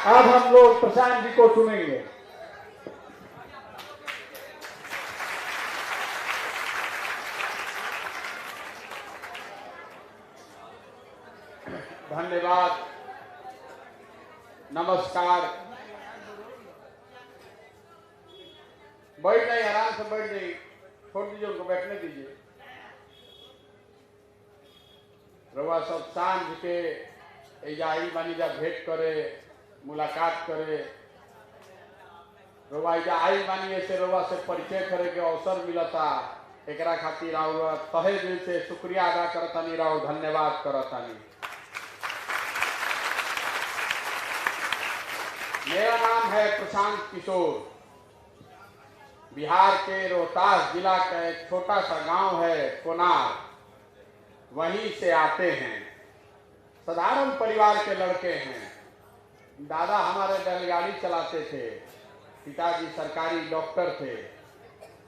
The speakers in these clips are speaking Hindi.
अब हम लोग प्रशांत जी को सुनेंगे। धन्यवाद, नमस्कार। बैठ जाइए, आराम से बैठ जाइए, छोड़ दीजिए उनको, बैठने दीजिए। रउआ सब सांझ के एजाई बानी जा भेंट करे, मुलाकात करे, रउआ एजा आई बानी ऐसे रउआ से परिचय करे के अवसर मिलता। एकरा खातिर रउआ तहे दिल से शुक्रिया अदा करतानी, रहो धन्यवाद करतानी। मेरा नाम है प्रशांत किशोर। बिहार के रोहतास जिला का एक छोटा सा गांव है कोनार, वहीं से आते हैं। साधारण परिवार के लड़के हैं। दादा हमारे बैलगाड़ी चलाते थे, पिताजी सरकारी डॉक्टर थे।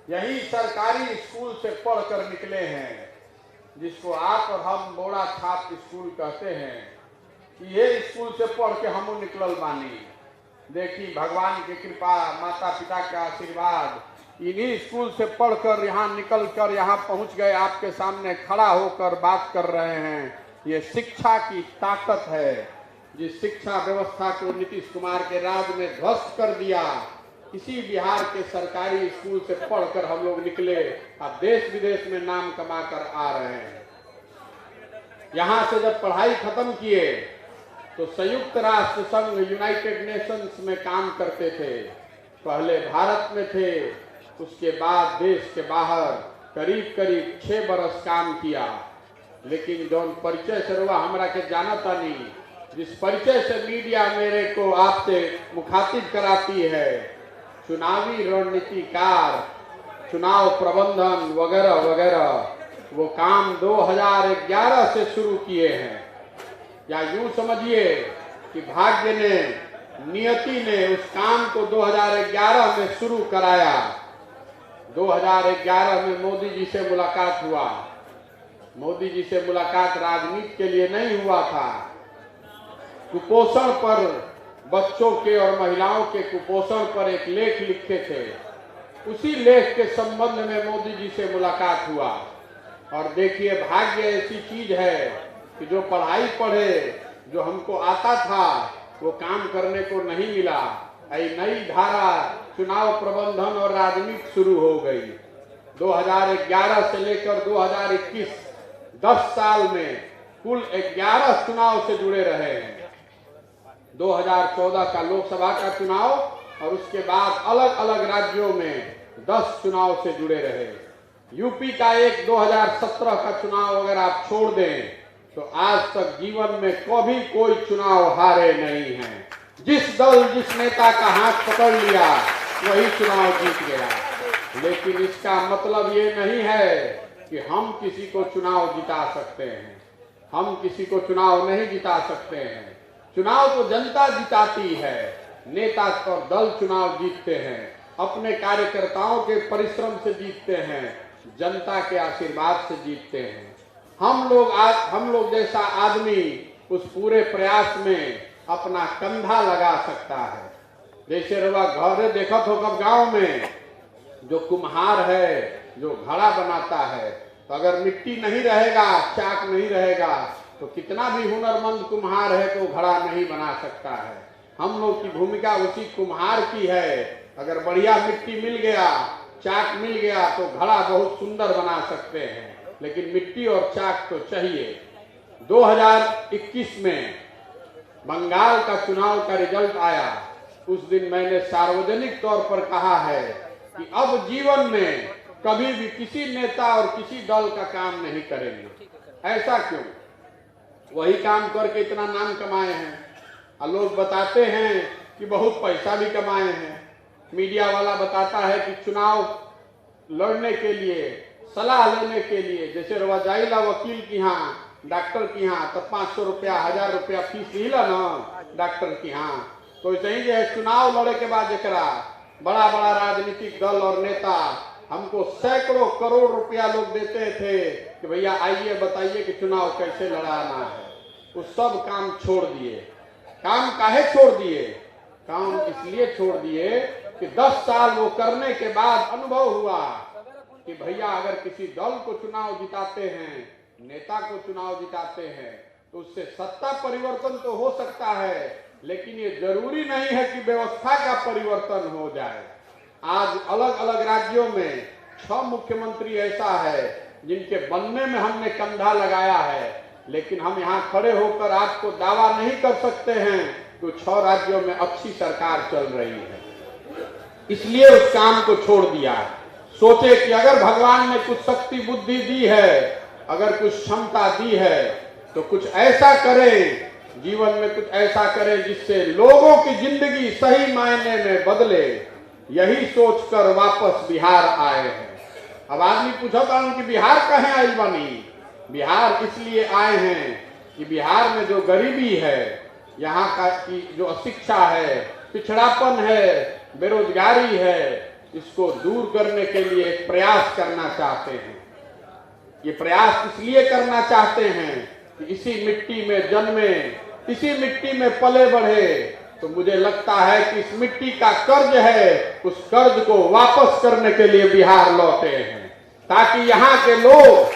यही सरकारी स्कूल से पढ़कर निकले हैं, जिसको आप और हम बोड़ा छाप स्कूल कहते हैं। ये स्कूल से पढ़ के हम निकलल बानी। देखी भगवान की कृपा, माता पिता का आशीर्वाद, इन्हीं स्कूल से पढ़कर यहाँ निकल कर यहाँ पहुँच गए, आपके सामने खड़ा होकर बात कर रहे हैं। ये शिक्षा की ताकत है। जिस शिक्षा व्यवस्था को नीतीश कुमार के राज में ध्वस्त कर दिया, इसी बिहार के सरकारी स्कूल से पढ़कर हम लोग निकले, अब देश विदेश में नाम कमा कर आ रहे हैं। यहाँ से जब पढ़ाई खत्म किए तो संयुक्त राष्ट्र संघ यूनाइटेड नेशंस में काम करते थे। पहले भारत में थे, उसके बाद देश के बाहर करीब करीब 6 बरस काम किया। लेकिन जौन परिचय से रुआ हमरा के जानता नहीं, जिस परिचय से मीडिया मेरे को आपसे मुखातिब कराती है, चुनावी रणनीतिकार, चुनाव प्रबंधन वगैरह वगैरह, वो काम 2011 से शुरू किए हैं। या यूं समझिए कि भाग्य ने, नियति ने उस काम को 2011 में शुरू कराया। 2011 में मोदी जी से मुलाकात हुआ। मोदी जी से मुलाकात राजनीति के लिए नहीं हुआ था। कुपोषण पर, बच्चों के और महिलाओं के कुपोषण पर एक लेख लिखे थे। उसी लेख के संबंध में मोदी जी से मुलाकात हुआ। और देखिए, भाग्य ऐसी चीज है कि जो पढ़ाई पढ़े, जो हमको आता था, वो काम करने को नहीं मिला। नई धारा चुनाव प्रबंधन और राजनीति शुरू हो गई। 2011 से लेकर 2021 10 साल में कुल 11 चुनाव से जुड़े रहे हैं। 2014 का लोकसभा का चुनाव और उसके बाद अलग अलग राज्यों में 10 चुनाव से जुड़े रहे। यूपी का एक 2017 का चुनाव अगर आप छोड़ दें तो आज तक जीवन में कभी कोई चुनाव हारे नहीं हैं। जिस दल, जिस नेता का हाथ पकड़ लिया, वही चुनाव जीत गया। लेकिन इसका मतलब ये नहीं है कि हम किसी को चुनाव जिता सकते हैं। हम किसी को चुनाव नहीं जिता सकते हैं। चुनाव तो जनता जिताती है। नेता और दल चुनाव जीतते हैं, अपने कार्यकर्ताओं के परिश्रम से जीतते हैं, जनता के आशीर्वाद से जीतते हैं। हम लोग जैसा आदमी उस पूरे प्रयास में अपना कंधा लगा सकता है। जैसे रवा घरे देखत हो कब गांव में जो कुम्हार है, जो घड़ा बनाता है, तो अगर मिट्टी नहीं रहेगा, चाक नहीं रहेगा, तो कितना भी हुनरमंद कुम्हार है तो घड़ा नहीं बना सकता है। हम लोग की भूमिका उसी कुम्हार की है। अगर बढ़िया मिट्टी मिल गया, चाक मिल गया, तो घड़ा बहुत सुंदर बना सकते हैं। लेकिन मिट्टी और चाक तो चाहिए। 2021 में बंगाल का चुनाव का रिजल्ट आया। उस दिन मैंने सार्वजनिक तौर पर कहा है कि अब जीवन में कभी भी किसी नेता और किसी दल का काम नहीं करेंगे। ऐसा क्यों? वही काम करके इतना नाम कमाए हैं और लोग बताते हैं कि बहुत पैसा भी कमाए हैं। मीडिया वाला बताता है कि चुनाव लड़ने के लिए, सलाह लेने के लिए, जैसे रवा जाइला वकील की यहाँ, डॉक्टर की यहाँ, तब 500 रुपया, 1000 रुपया फीस लीला ना डॉक्टर की यहाँ। तो ऐसे ही है, चुनाव लड़े के बाद जरा बड़ा बड़ा राजनीतिक दल और नेता हमको सैकड़ों करोड़ रुपया लोग देते थे कि भैया आइए बताइए कि चुनाव कैसे लड़ाना है। वो सब काम छोड़ दिए। काम काहे छोड़ दिए? काम इसलिए छोड़ दिए कि 10 साल वो करने के बाद अनुभव हुआ कि भैया अगर किसी दल को चुनाव जिताते हैं, नेता को चुनाव जिताते हैं, तो उससे सत्ता परिवर्तन तो हो सकता है, लेकिन ये जरूरी नहीं है कि व्यवस्था का परिवर्तन हो जाए। आज अलग अलग राज्यों में 6 मुख्यमंत्री ऐसा है जिनके बनने में हमने कंधा लगाया है, लेकिन हम यहाँ खड़े होकर आपको दावा नहीं कर सकते हैं तो 6 राज्यों में अच्छी सरकार चल रही है। इसलिए उस काम को छोड़ दिया। सोचे कि अगर भगवान ने कुछ शक्ति बुद्धि दी है, अगर कुछ क्षमता दी है, तो कुछ ऐसा करें, जीवन में कुछ ऐसा करें जिससे लोगों की जिंदगी सही मायने में बदले। यही सोचकर वापस बिहार आए हैं। अब आदमी पूछा था कि बिहार कहाँ आई बनी? बिहार इसलिए आए हैं कि बिहार में जो गरीबी है, यहाँ का की जो अशिक्षा है, पिछड़ापन है, बेरोजगारी है, इसको दूर करने के लिए एक प्रयास करना चाहते हैं। ये प्रयास इसलिए करना चाहते हैं कि इसी मिट्टी में जन्मे, इसी मिट्टी में पले बढ़े, तो मुझे लगता है कि इस मिट्टी का कर्ज है, उस कर्ज को वापस करने के लिए बिहार लौटे हैं, ताकि यहाँ के लोग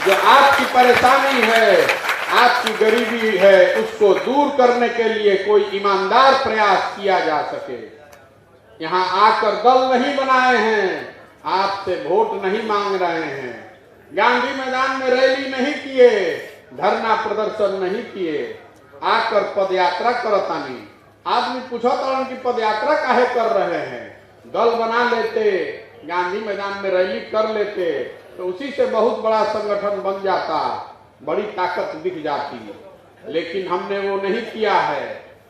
जो आपकी परेशानी है, आपकी गरीबी है, उसको दूर करने के लिए कोई ईमानदार प्रयास किया जा सके। यहाँ आकर दल नहीं बनाए हैं, आपसे वोट नहीं मांग रहे हैं, गांधी मैदान में रैली नहीं किए, धरना प्रदर्शन नहीं किए, आकर पदयात्रा करतानी। आदमी पूछा था कि पदयात्रा काहे कर रहे हैं? दल बना लेते, गांधी मैदान में रैली कर लेते, तो उसी से बहुत बड़ा संगठन बन जाता, बड़ी ताकत दिख जाती। लेकिन हमने वो नहीं किया है,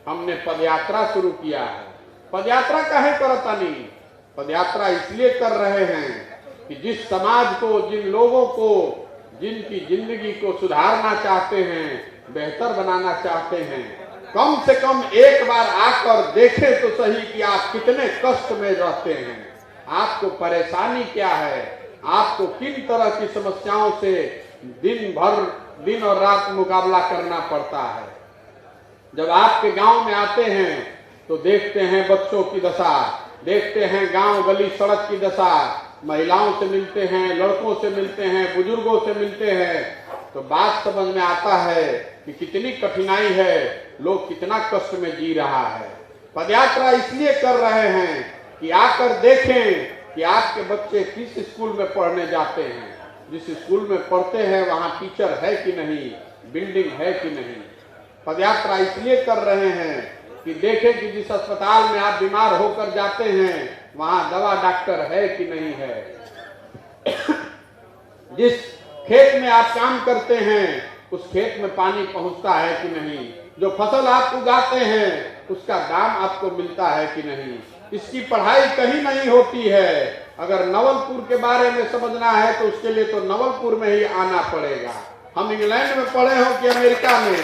हमने पदयात्रा शुरू किया है। पदयात्रा काहे करतानी? पदयात्रा इसलिए कर रहे हैं कि जिस समाज को, जिन लोगों को, जिनकी जिंदगी को सुधारना चाहते हैं, बेहतर बनाना चाहते हैं, कम से कम एक बार आकर देखें तो सही कि आप कितने कष्ट में रहते हैं, आपको परेशानी क्या है, आपको किन तरह की समस्याओं से दिन और रात मुकाबला करना पड़ता है। जब आपके गांव में आते हैं तो देखते हैं बच्चों की दशा, देखते हैं गांव गली सड़क की दशा, महिलाओं से मिलते हैं, लड़कों से मिलते हैं, बुजुर्गों से मिलते हैं, तो बात समझ में आता है कि कितनी कठिनाई है, लोग कितना कष्ट में जी रहा है। पदयात्रा इसलिए कर रहे हैं कि आकर देखें कि आपके बच्चे किस स्कूल में पढ़ने जाते हैं, जिस स्कूल में पढ़ते हैं वहाँ टीचर है कि नहीं, बिल्डिंग है कि नहीं। पदयात्रा इसलिए कर रहे हैं कि देखें कि जिस अस्पताल में आप बीमार होकर जाते हैं वहाँ दवा डॉक्टर है कि नहीं है। जिस खेत में आप काम करते हैं उस खेत में पानी पहुँचता है कि नहीं, जो फसल आप उगाते हैं उसका दाम आपको मिलता है कि नहीं। इसकी पढ़ाई कहीं नहीं होती है। अगर नवलपुर के बारे में समझना है तो उसके लिए तो नवलपुर में ही आना पड़ेगा। हम इंग्लैंड में पढ़े हो कि अमेरिका में,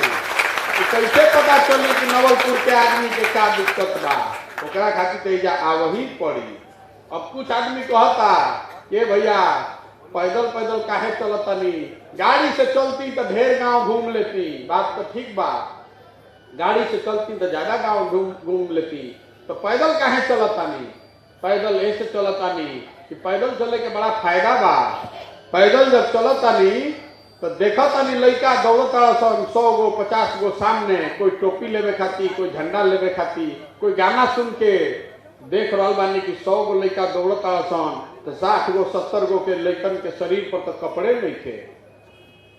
तो कैसे पता चले कि नवलपुर के आदमी के क्या दिक्कत बा? ओकरा खातिर तेजा आवही पड़ी। अब कुछ आदमी कहता कि भैया पैदल पैदल काहे चलतनी, गाड़ी से चलती तो ढेर गांव घूम लेती। बात तो ठीक बा, गाड़ी से चलती तो ज्यादा गांव घूम लेती, तो पैदल काहे चलतानी? पैदल ऐसे चलतानी कि पैदल चले के बड़ा फायदा बा। पैदल जब चलतानी तो देखा तानी लड़का दौड़ता 100 गो 50 गो सामने, कोई टोपी लेवे खाती, कोई झंडा लेवे खाती, कोई गाना सुन के देख रहा बानी कि 100 गो लड़का दौड़ता तो 60 गो 70 गो के लड़कन के शरीर पर तो कपड़े नहीं थे।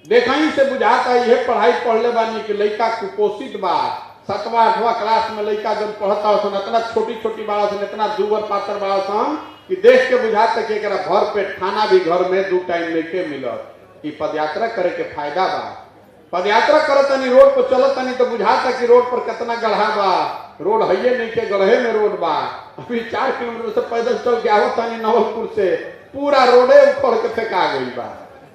देखा से बुझाता यह पढ़ाई पढ़ले बानी कि लड़का कुपोषित बा। 7वां 8वां क्लास में लड़का जब पढ़ता इतना छोटी छोटी बाड़ा सन, इतना दूबर पातर बाड़ा सन कि देख के बुझाता कि भर पेट खाना भी घर में 2 टाइम लेके मिलत। कि पदयात्रा करे के फायदा बा। पदयात्रा करतनी, रोड पर चलतनी तो बुझाता कि रोड पर कितना गढ़ा बा, रोड है नहीं के गढ़े में रोड बा। अभी 4 किलोमीटर से पैदल चल के आवतानी नवलपुर से, पूरा रोडे ऊपर के फेंका गई बा।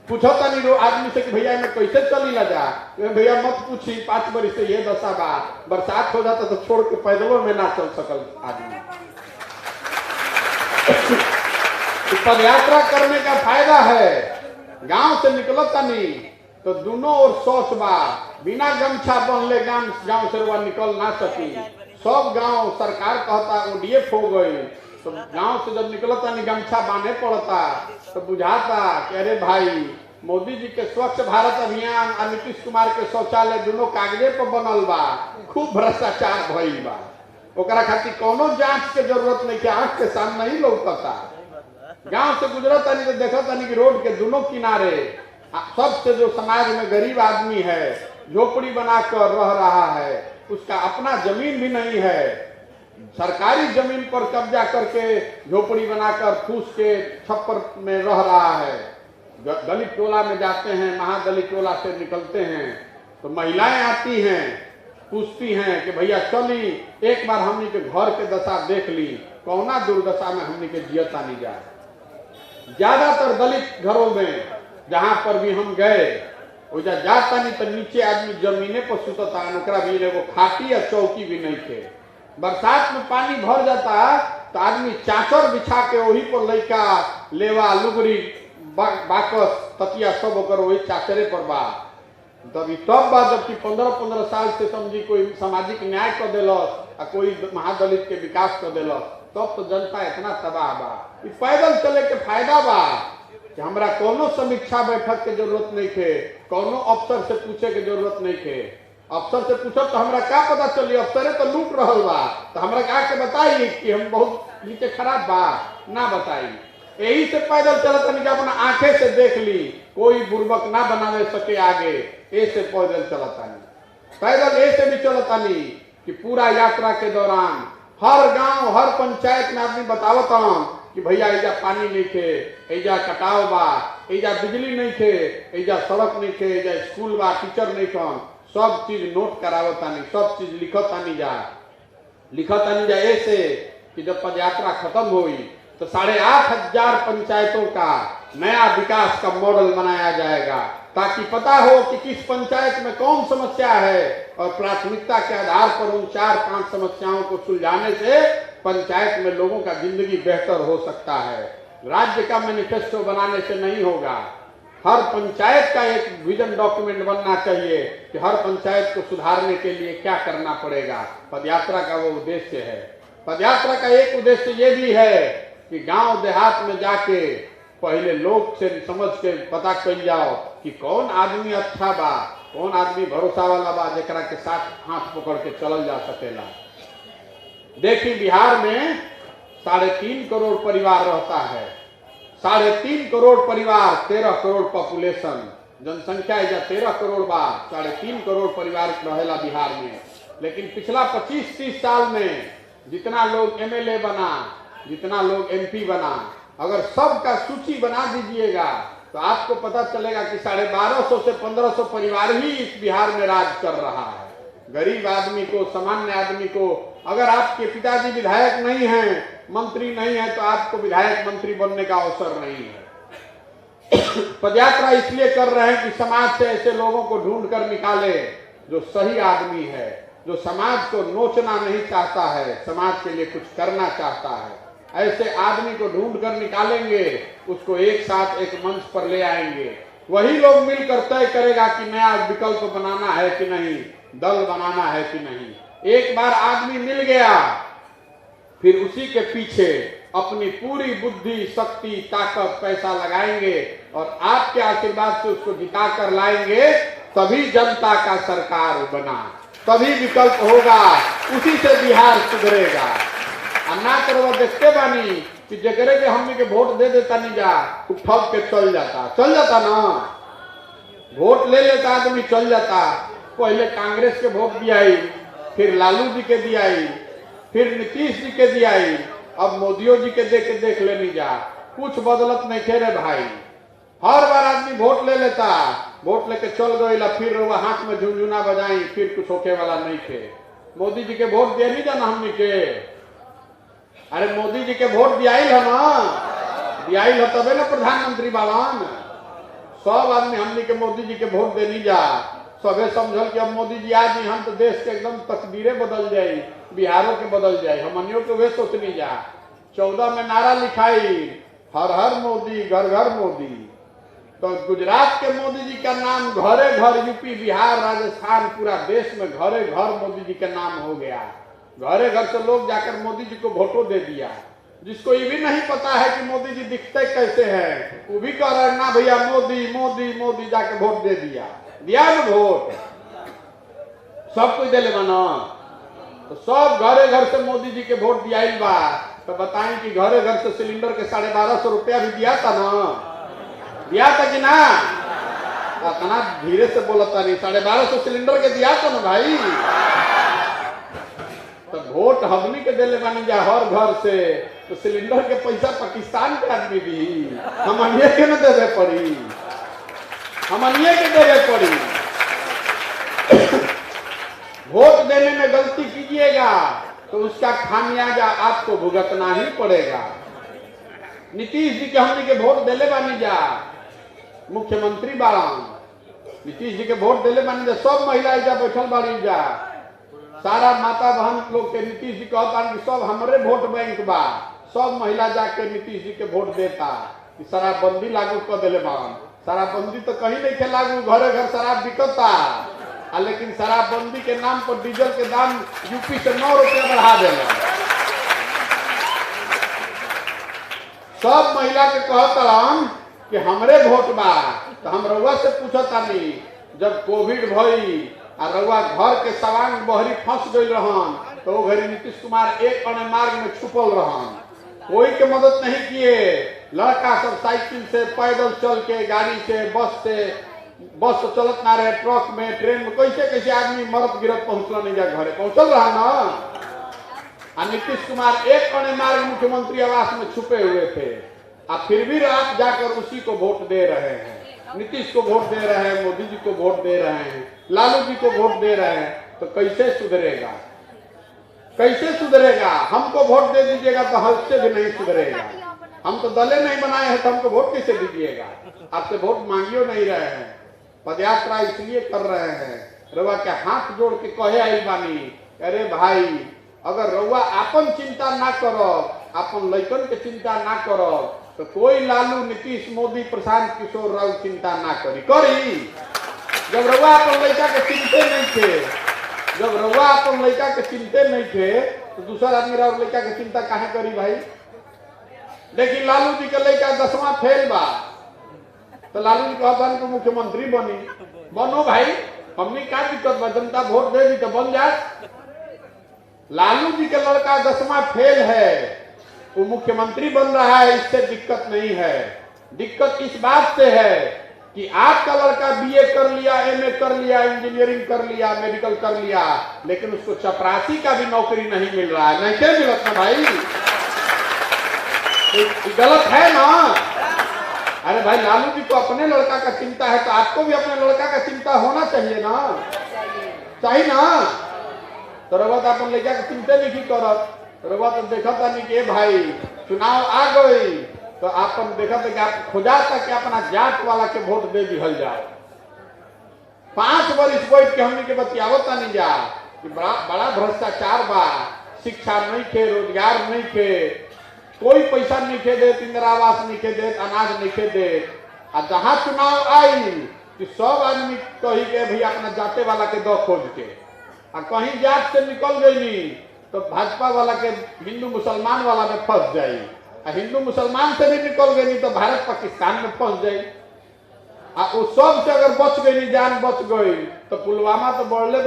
पूछतानी आदमी से कि भैया मैं कैसे चली ला जा? भैया मत पूछी, 5 बरिस से ये दशा बा, बरसात हो जाता तो छोड़ के पैदलों में ना चल सकल आदमी। पदयात्रा करने का फायदा है। गांव से निकलता नहीं तो दोनों ओर शौच बा, बिना गमछा बनले गांव से निकल ना सकी। सब गांव सरकार कहता ओडीएफ हो गई, तो गांव से जब निकलता नहीं गमछा बांधे पड़ता तो बुझाता कि अरे भाई मोदी जी के स्वच्छ भारत अभियान और नीतीश कुमार के शौचालय दोनों कागजे पर बनल बा, खूब भ्रष्टाचार भइल बा, ओकरा खातिर कोनो जांच के जरूरत नहीं के, आंख के सामने ही लौकता। गांव से गुजरता नहीं तो देखता नहीं कि रोड के दोनों किनारे सबसे जो समाज में गरीब आदमी है झोपड़ी बनाकर रह रहा है, उसका अपना जमीन भी नहीं है, सरकारी जमीन पर कब्जा करके झोपड़ी बनाकर फूस के छप्पर में रह रहा है। दलित टोला में जाते हैं, महादलित टोला से निकलते हैं तो महिलाएं आती हैं, पूछती हैं कि भैया चली एक बार हमनी के घर के दशा देख ली, कौना दुर्दशा में हमनी के जियता नहीं जाए। ज्यादातर दलित घरों में जहां पर भी हम गए वजह जाता नहीं तो नीचे आदमी जमीने पर सुतता, ओकरा भी एगो खाटी या चौकी भी नहीं थे। बरसात में पानी भर जाता तो आदमी चाचर बिछा के वही पर लड़का लेवा लुगरी बाकस तकिया सब होकर वही चाचरे पर बा। तभी तब बात जबकि 15-15 साल से समझी कोई सामाजिक न्याय कर दिलस, कोई महादलित के विकास कर दिलस, तब तो जनता इतना तबाह बा। पैदल चले के फायदा बा कि हमरा कोनो समीक्षा बैठक के जरूरत नहीं थे, कोनो अफसर से पूछे के जरूरत नहीं थे। अफसर से पूछब तो हमरा क्या पता चली, अफसरे तो लूट रहल बा, तो हमरा क्या के बताई कि हम बहुत नीचे खराब बा, ना बताई। यही से पैदल चलत नहीं कि अपना आंखें से देख ली, कोई बुर्बक ना बनावे सके आगे, ऐसे पैदल चलता नहीं। पैदल ऐसे भी चलता नहीं कि पूरा यात्रा के दौरान हर गांव हर पंचायत में आदमी बतावत कि भैया एजा पानी नहीं थे, एजा कटाव बा, एजा बिजली नहीं थे, एजा सड़क नहीं थे, एजा स्कूल बा, टीचर नहीं कौन, सब चीज नोट करावता नहीं, सब चीज लिखता नहीं जा ऐसे कि जब पदयात्रा खत्म हुई तो 8,500 पंचायतों का नया विकास का मॉडल बनाया जाएगा, ताकि पता हो कि किस पंचायत में कौन समस्या है और प्राथमिकता के आधार पर उन 4-5 समस्याओं को सुलझाने से पंचायत में लोगों का जिंदगी बेहतर हो सकता है। राज्य का मैनिफेस्टो बनाने से नहीं होगा, हर पंचायत का एक विजन डॉक्यूमेंट बनना चाहिए कि हर पंचायत को सुधारने के लिए क्या करना पड़ेगा। पदयात्रा का वो उद्देश्य है। पदयात्रा का एक उद्देश्य ये भी है कि गांव देहात में जाके पहले लोग से समझ के पता कर जाओ कि कौन आदमी अच्छा बा, कौन आदमी भरोसा वाला बा, जेकरा के साथ हाथ पकड़ के चलल जा सकेला। देखिए बिहार में 3.5 करोड़ परिवार रहता है, 3.5 करोड़ परिवार, 13 करोड़ पॉपुलेशन, जनसंख्या है 13 करोड़ बा, 3.5 करोड़ परिवार रहेला बिहार में। लेकिन पिछला 25-30 साल में जितना लोग एमएलए बना, जितना लोग एमपी बना, अगर सबका सूची बना दीजिएगा तो आपको पता चलेगा कि 1250 से 1500 परिवार ही इस बिहार में राज कर रहा है। गरीब आदमी को, सामान्य आदमी को, अगर आपके पिताजी विधायक नहीं हैं, मंत्री नहीं है, तो आपको विधायक मंत्री बनने का अवसर नहीं है। पदयात्रा इसलिए कर रहे हैं कि समाज से ऐसे लोगों को ढूंढ कर निकाले जो सही आदमी है, जो समाज को नोचना नहीं चाहता है, समाज के लिए कुछ करना चाहता है। ऐसे आदमी को ढूंढ कर निकालेंगे, उसको एक साथ एक मंच पर ले आएंगे, वही लोग मिलकर तय करेगा कि नया विकल्प बनाना है कि नहीं, दल बनाना है कि नहीं। एक बार आदमी मिल गया, फिर उसी के पीछे अपनी पूरी बुद्धि, शक्ति, ताकत, पैसा लगाएंगे और आपके आशीर्वाद से उसको जिता कर लाएंगे, तभी जनता का सरकार बना, तभी विकल्प होगा, उसी से बिहार सुधरेगा। अन्ना करवा देखते बानी कि जकरे के हमने के वोट दे देता नहीं जा, ठग के चल जाता ना, वोट ले लेता आदमी चल जाता। पहले कांग्रेस के वोट दियाई, फिर लालू जी के दियाई, फिर नीतीश जी के दियाई, अब मोदियों जी के देख लेनी जा, कुछ बदलत नहीं थे रे भाई। हर बार आदमी वोट ले लेता, वोट लेके चल गई, फिर वो हाथ में झुनझुना बजाई, फिर कुछ होके वाला नहीं थे। मोदी जी के वोट दिया नहीं जाना हमने के, अरे मोदी जी के वोट दियाई है ना, दियाई है तबे ना प्रधानमंत्री बालान। सब आदमी हमने के मोदी जी के वोट देनी जा, सबे समझल कि अब मोदी जी आज हम तो देश के एकदम तकदीरें बदल जाये, बिहारों के बदल जाये, हमनियों के वे सोचनी जा। 14 में नारा लिखाई, हर हर मोदी, घर घर मोदी। तो गुजरात के मोदी जी का नाम घरे घर, यूपी, बिहार, राजस्थान, पूरा देश में घरे घर मोदी जी का नाम हो गया। घरे घर से लोग जाकर मोदी जी को वोटो दे दिया। जिसको ये भी नहीं पता है कि मोदी जी दिखते कैसे हैं, वो भी कह रहे हैं ना भैया मोदी मोदी मोदी, जाके वोट दे दिया ना वोट। सब कोई दे ले बना, तो सब घरे घर से मोदी जी के वोट दिया बा। तो बताएं कि घरे घर से सिलेंडर के 1250 रुपया भी दिया था ना, दिया था कि ना? इतना धीरे से बोलता नहीं, 1250 सिलेंडर के दिया था ना भाई। तो वोट हमनी के दिले बन जा हर घर से, तो सिलेंडर के पैसा पाकिस्तान के आदमी दी, हमनिए के न देवे पड़ी, हमनिए के देवे पड़ी। वोट देने में गलती कीजिएगा तो उसका खामियाजा आपको भुगतना ही पड़ेगा। नीतीश जी के हमने के वोट दिले बानी जा, मुख्यमंत्री बारान नीतीश जी के वोट दिले बानी जा, सब महिलाएं जा बैठल बानी जा, सारा माता बहन लोग के नीतीश जी कहता कि सब हमारे वोट बैंक बा, सब महिला जाके नीतीश जी के वोट देता कि शराबबंदी लागू कर दिले बान। शराबबंदी तो कहीं नहीं थे लागू, घरे घर शराब बिकता, लेकिन शराबबंदी के नाम पर डीजल के दाम यूपी से 9 रुपया बढ़ा देना। सब महिला के कहता कि हमरे वोट बा, तो हम रउआ से पूछता नहीं, जब कोविड भई और रउआ घर के सवांग बहरी फंस गई रहन, तो वो घड़ी नीतीश कुमार एक अने मार्ग में छुपल रहन, कोई के मदद नहीं किए। लड़का सब साइकिल से, पैदल चल के, गाड़ी से, बस तो चलत ना रहे, ट्रक में, ट्रेन में, कैसे कैसे आदमी मरत गिरत पहुंचल नहीं जा, घरे पहुंचल रहा ना। नीतीश कुमार एक अने मार्ग मुख्यमंत्री आवास में छुपे हुए थे, और फिर भी आप जाकर उसी को वोट दे रहे हैं। नीतीश को वोट दे रहे हैं, मोदी जी को वोट दे रहे हैं, लालू जी को वोट दे रहे हैं, तो कैसे सुधरेगा? कैसे सुधरेगा? हमको वोट दे दीजिएगा तो हमसे भी नहीं सुधरेगा। हम तो दले नहीं बनाए हैं, तो हमको वोट कैसे दीजिएगा? आपसे वोट मांगियो नहीं रहे हैं, पदयात्रा इसलिए कर रहे हैं, रउआ के हाथ जोड़ के कहे आई बानी, अरे भाई अगर रउआ अपन चिंता ना करो, अपन लइकन के चिंता ना करो, तो कोई लालू, नीतीश, मोदी, प्रशांत किशोर राव चिंता ना करी। जब रउआ अपन लड़का के चिंते नहीं थे, जब रउआ अपन लड़का के चिंते नहीं थे, तो दूसरा आदमी राव लड़का के चिंता काहे करी भाई? लेकिन लालू जी के लड़का 10वां फेल बा, तो लालू जी कहता कि मुख्यमंत्री बनो भाई, हमने क्या दिक्कत बा, जनता वोट दे दी तो बन जाए। लालू जी के लड़का 10वां फेल है, वो मुख्यमंत्री बन रहा है, इससे दिक्कत नहीं है। दिक्कत इस बात से है कि आपका लड़का बीए कर लिया, एमए कर लिया, इंजीनियरिंग कर लिया, मेडिकल कर लिया, लेकिन उसको चपरासी का भी नौकरी नहीं मिल रहा है। नहीं क्या मिलत ना भाई? तो गलत है ना? अरे भाई लालू जी को अपने लड़का का चिंता है, तो आपको भी अपने लड़का का चिंता होना चाहिए ना, चाहिए ना? तो रउआ तो अपन लड़का के चिंता नहीं करत, रउआ तो देखा था नहीं कि भाई चुनाव आ गई, तो आपन देखा था कि आप खुदा तक कि अपना जात वाला के वोट दे दिहल जाओ। 5 वर्ष बैठ के हमने के बतियावता नहीं जा कि बड़ा भ्रष्टाचार बा, शिक्षा नहीं थे, रोजगार नहीं थे, कोई पैसा नहीं खे दे, इंदिरा आवास नहीं खे दे, अनाज नहीं खे दे। और जहां चुनाव आई कि सब आदमी कही के भैया अपना जाते वाला के दो खोज के, और कहीं जात से निकल गई तो भाजपा वाला के हिंदू मुसलमान वाला में फंस जाई, और हिंदू मुसलमान से भी निकल गई तो भारत पाकिस्तान में फंस जाई। और उस सब से अगर बच गई, जान बच गई, तो पुलवामा तो बढ़ले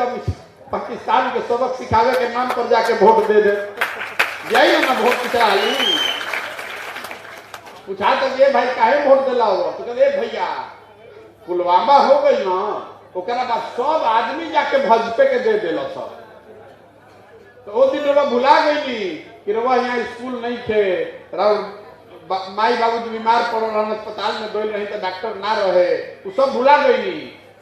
पाकिस्तान के सबक सिखावे के नाम पर जाके वोट दे दे, यही ना वोट चढ़ाई। पूछा तो ये भाई काहे वोट दिला हुआ, तो कहते भैया पुलवामा हो गई ना, ओकरा बाद सब आदमी जाके भाजपा के दे दिला सब। तो वो दिन रवा भुला गई कि रवा यहाँ स्कूल नहीं थे, माई बाबू जी बीमार पड़ रहा, अस्पताल में गई रही तो डॉक्टर ना रहे, वो सब भुला गई।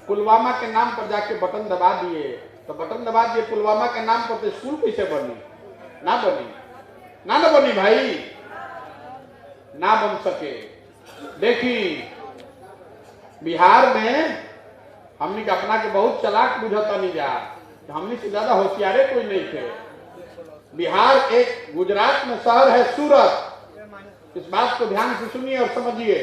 पुलवामा के नाम पर जाके बटन दबा दिए, तो बटन दबा दिए पुलवामा के नाम पर, तो स्कूल कैसे बनी? ना बनी, ना बनी भाई, ना बन सके। देखी बिहार में हमने के अपना के बहुत चलाक बुझता नहीं जा, हमने से ज्यादा होशियारे कोई नहीं थे। बिहार एक गुजरात में शहर है सूरत, इस बात को ध्यान से सुनिए और समझिए।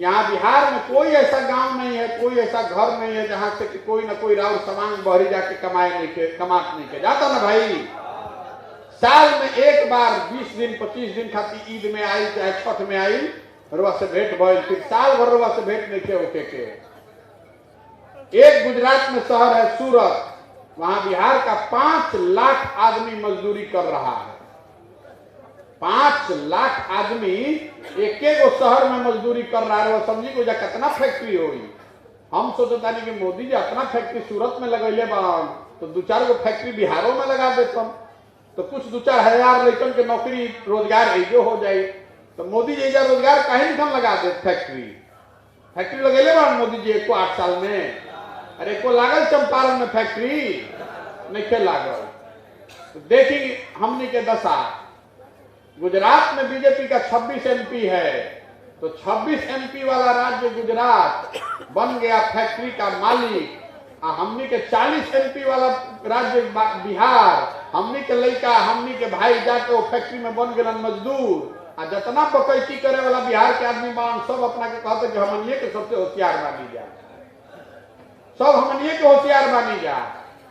यहाँ बिहार में कोई ऐसा गांव नहीं है, कोई ऐसा घर नहीं है जहां से कि कोई ना कोई राउर सामान बहरी जाके कमात नहीं के जाता ना भाई। साल में एक बार 20 दिन 25 दिन खाती ईद में आई चाहे छठ में आई, रुआ से भेंट भइल, फिर साल भर रुआ से भेंट नहीं के। एक गुजरात में शहर है सूरत, वहां बिहार का 5 लाख आदमी मजदूरी कर रहा है। 5 लाख आदमी एक एक शहर में मजदूरी कर रहा है। वो समझी को जा कितना फैक्ट्री होगी। हम सोचता नहीं कि मोदी जी अपना फैक्ट्री सूरत में लगैले बान तो 2-4 गो फैक्ट्री बिहारों में लगा देता तो कुछ 2-4 हजार लड़कन के नौकरी रोजगार ऐजो हो जाए। तो मोदी जी एजा रोजगार काहे नहीं लगा दे। फैक्ट्री लगैले बान मोदी जी को 8 साल में। अरे को लागल चंपारण में फैक्ट्री नहीं लागल। तो देखी हमने के दशा। गुजरात में बीजेपी का 26 एमपी है, तो 26 एमपी वाला राज्य गुजरात बन गया फैक्ट्री का मालिक। हमनी के 40 एमपी वाला राज्य बिहार, हमनी के लड़का हमनी के भाई जाके वो फैक्ट्री में बन गए मजदूर। आ जितना बकैती करे वाला बिहार के आदमी बान सब अपना के कहते कि हमनिए के सबसे होशियार बानी जा, सब हमनिए के होशियार बानी जा।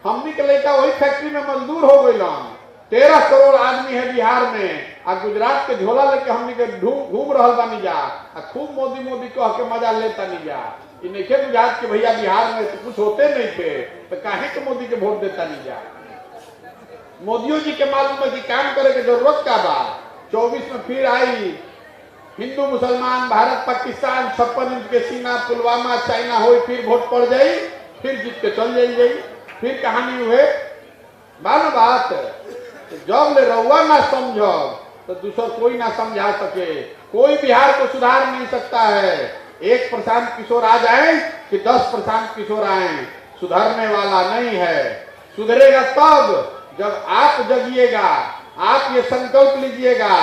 हमनी के लड़का वही फैक्ट्री में मजदूर हो गए। 13 करोड़ आदमी है बिहार में, आ गुजरात के झोला लेके हमनी के घूम रहा बानी जा, खूब मोदी मोदी कह के मजा लेता नहीं जा। नहीं थे गुजरात के भैया बिहार में तो कुछ होते नहीं थे, तो काहे के मोदी के वोट देता नहीं जा। मोदियों जी के मालूम है कि काम करे के जरूरत का बा। 24 में फिर आई हिंदू मुसलमान भारत पाकिस्तान 56 इंच के सीना पुलवामा चाइना हो, फिर वोट पड़ जाई, फिर जीत के चल जाई, फिर कहानी हुए बान बात। जब ले रउआ ना समझब तो दूसरा कोई ना समझा सके। कोई बिहार को सुधार नहीं सकता है। एक प्रशांत किशोर आ जाए कि 10 प्रशांत किशोर आए, सुधरने वाला नहीं है। सुधरेगा तब जब आप जगिएगा, आप ये संकल्प लीजिएगा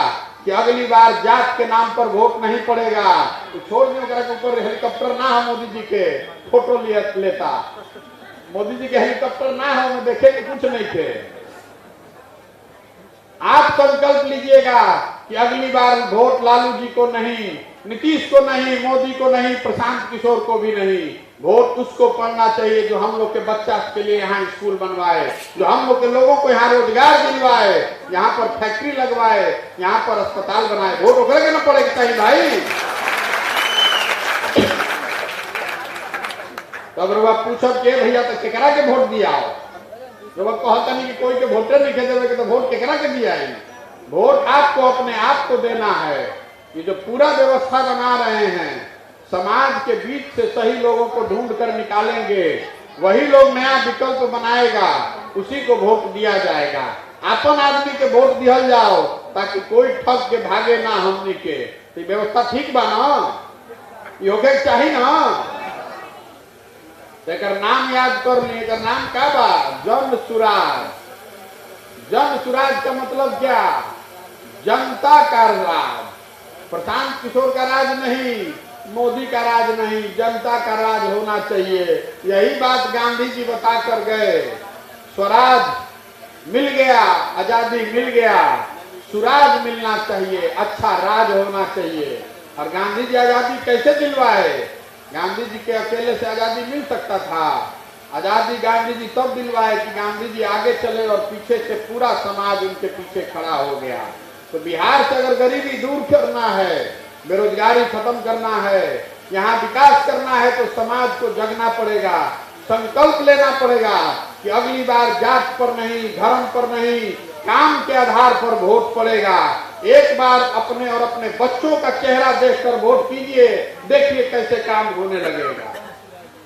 कि अगली बार जात के नाम पर वोट नहीं पड़ेगा। तो छोड़ दियो के ऊपर हेलीकॉप्टर ना हो मोदी जी के फोटो लेता, मोदी जी के हेलीकॉप्टर ना हो में देखे कि कुछ नहीं थे। आप संकल्प लीजिएगा कि अगली बार वोट लालू जी को नहीं, नीतीश को नहीं, मोदी को नहीं, प्रशांत किशोर को भी नहीं। वोट उसको पड़ना चाहिए जो हम लोग के बच्चा के लिए यहाँ स्कूल बनवाए, जो हम लोग के लोगों को यहाँ रोजगार दिलवाए, यहाँ पर फैक्ट्री लगवाए, यहाँ पर अस्पताल बनाए। वोट ओकरे के ना पड़ेगा चाहिए भाई। तब रुआ पूछब के भैया तो केकरा के वोट दिया, जब कहता नहीं कि कोई के वोटर नहीं देवे के तो वोट केकरा के दिया है। वोट आपको अपने आप को देना है। ये जो पूरा व्यवस्था बना रहे हैं, समाज के बीच से सही लोगों को ढूंढ कर निकालेंगे, वही लोग नया विकल्प बनाएगा, उसी को वोट दिया जाएगा। अपन आदमी के वोट दिया जाओ ताकि कोई ठग के भागे ना हमनी के। तो व्यवस्था ठीक बा ना, योगे चाहिए ना। एकर नाम याद कर ली। एकर नाम का बा? जन सुराज। जन सुराज का मतलब क्या? जनता का राज। प्रशांत किशोर का राज नहीं, मोदी का राज नहीं, जनता का राज होना चाहिए। यही बात गांधी जी बता कर गए। स्वराज मिल गया, आजादी मिल गया, सुराज मिलना चाहिए, अच्छा राज होना चाहिए। और गांधी जी आजादी कैसे दिलवाए? गांधी जी के अकेले से आजादी मिल सकता था? आजादी गांधी जी तब दिलवाए कि गांधी जी आगे चले और पीछे से पूरा समाज उनके पीछे खड़ा हो गया। तो बिहार से अगर गरीबी दूर करना है, बेरोजगारी खत्म करना है, यहाँ विकास करना है, तो समाज को जगना पड़ेगा, संकल्प लेना पड़ेगा कि अगली बार जात पर नहीं, धर्म पर नहीं, काम के आधार पर वोट पड़ेगा। एक बार अपने और अपने बच्चों का चेहरा देखकर वोट कीजिए, देखिए कैसे काम होने लगेगा।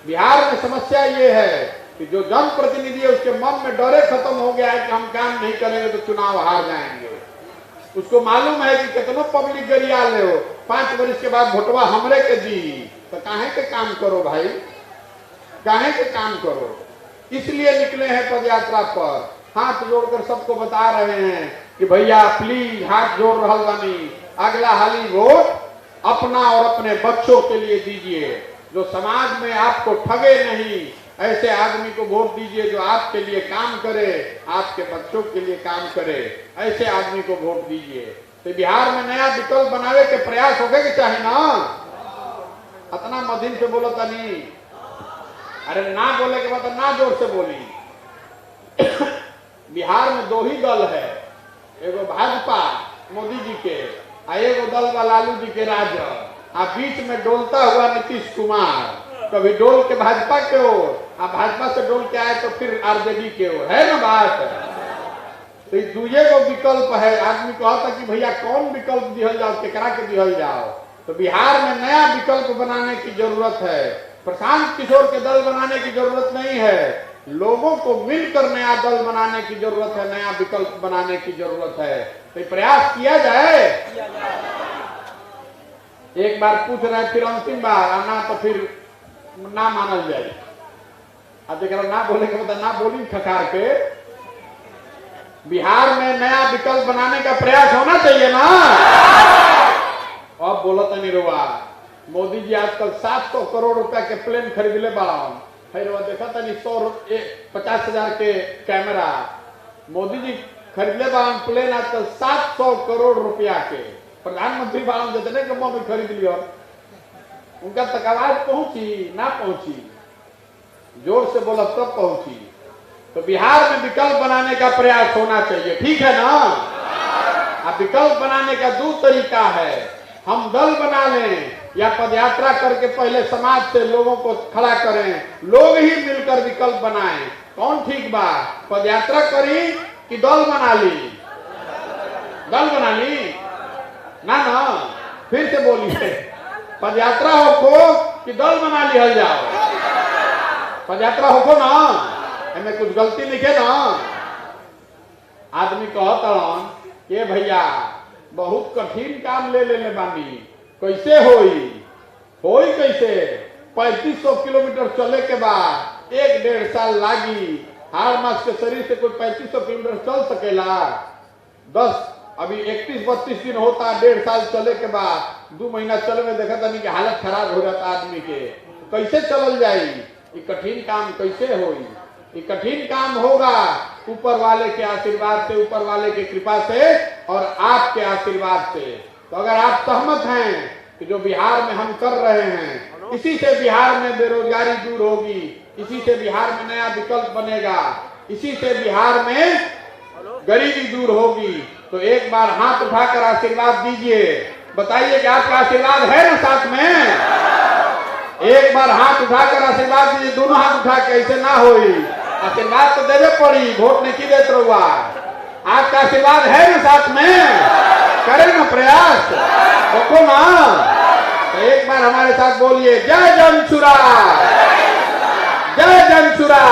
बिहार में समस्या ये है कि जो जनप्रतिनिधि है उसके मन में डरे खत्म हो गया है कि हम काम नहीं करेंगे तो चुनाव हार जाएंगे। उसको मालूम है कि कितना पब्लिक गरिया ले हो, 5 वर्ष के बाद वोटवा हमरे के दी, तो काहे के काम करो भाई, काहे के काम करो। इसलिए निकले हैं पदयात्रा पर, हाथ जोड़कर सबको बता रहे हैं कि भैया प्लीज हाथ जोड़ रहा बानी, अगला हाली वोट अपना और अपने बच्चों के लिए दीजिए, जो समाज में आपको ठगे नहीं, ऐसे आदमी को वोट दीजिए जो आपके लिए काम करे, आपके बच्चों के लिए काम करे, ऐसे आदमी को वोट दीजिए। तो बिहार में नया विकल्प बनावे के प्रयास होगे कि चाहिए ना। इतना मधीन से बोलो तनी, अरे ना बोले के बाद ना जोर से बोली। बिहार में दो ही दल है, एगो भाजपा मोदी जी के आ एगो दल बा लालू जी के राजद, आ बीच में डोलता हुआ नीतीश कुमार, कभी डोल के भाजपा के ओर, आ भाजपा से डोल के आए तो फिर आरजेडी के ओर, है ना बात। तो ये दूजे को विकल्प है। आदमी कहता कि भैया कौन विकल्प दिहल जाओ, केकरा के दिहल जाओ। तो बिहार में नया विकल्प बनाने की जरूरत है। प्रशांत किशोर के दल बनाने की जरूरत नहीं है, लोगों को मिलकर नया दल बनाने की जरूरत है, नया विकल्प बनाने की जरूरत है। तो प्रयास किया जाए। एक बार पूछ रहे फिर अंतिम बार आना तो फिर ना मानल जाए। अब जरा ना बोले के मतलब ना बोली खकार के। बिहार में नया विकल्प बनाने का प्रयास होना चाहिए ना। अब बोला था निरुआ, मोदी जी आजकल 700 करोड़ रुपया के प्लेन खरीद ले बाड़न। फिर देखा था 50,000 के कैमरा मोदी जी खरीद ले बाड़न प्लेन आजकल 700 करोड़ रुपया के। प्रधानमंत्री बाड़न जितने के में खरीद लियो, उनका तक आवाज पहुंची ना पहुंची, जोर से बोला तब पहुंची। तो बिहार में विकल्प बनाने का प्रयास होना चाहिए, ठीक है ना। अब विकल्प बनाने का दो तरीका है, हम दल बना लें या पदयात्रा करके पहले समाज से लोगों को खड़ा करें, लोग ही मिलकर विकल्प बनाएं। कौन ठीक बा, पदयात्रा करी कि दल बना ली? दल बना ली ना ना, फिर से बोलिए, पदयात्रा होको कि दल बना लिया जाओ? पदयात्रा होको ना, हमें कुछ गलती नहीं है ना। आदमी कहता ये भैया बहुत कठिन काम ले लेने बानी, कैसे होई कैसे? 3500 किलोमीटर चले के बाद 1-1.5 साल लागी। हर मास के शरीर से कोई 3500 किलोमीटर चल सकेला? 10 अभी 31-32 दिन होता, 1.5 साल चले के बाद 2 महीना चले में देखा था कि हालत खराब हो जाता आदमी के। कैसे चलल जाई? ये कठिन काम कैसे होई? ये कठिन काम होगा ऊपर वाले के आशीर्वाद से, ऊपर वाले की कृपा से और आपके आशीर्वाद से। तो अगर आप सहमत हैं कि जो बिहार में हम कर रहे हैं, इसी से बिहार में बेरोजगारी दूर होगी, इसी से बिहार में नया विकल्प बनेगा, इसी से बिहार में गरीबी दूर होगी, तो एक बार हाथ उठाकर आशीर्वाद दीजिए। बताइए कि आपका आशीर्वाद है ना साथ में? एक बार हाथ उठाकर आशीर्वाद दीजिए, दोनों हाथ उठा के, ऐसे ना होई। आशीर्वाद तो देवे पड़ी, वोट नहीं की देते रहुआ। आपका आशीर्वाद है ना साथ में? करें ना प्रयास, देखो ना। तो एक बार हमारे साथ बोलिए, जय जनसुरा, जय जनसुरा।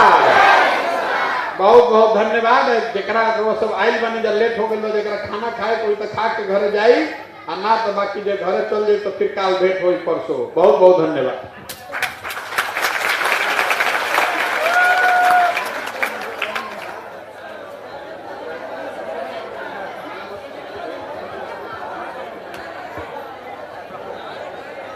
बहुत बहुत धन्यवाद। जरा वो सब आयल बनी, जब लेट हो गए जरा खाना खाए कोई तो खा के घर जाई, और ना तो बाकी जो घर चल जाए तो फिर काल भेंट हो परसों। बहुत बहुत धन्यवाद।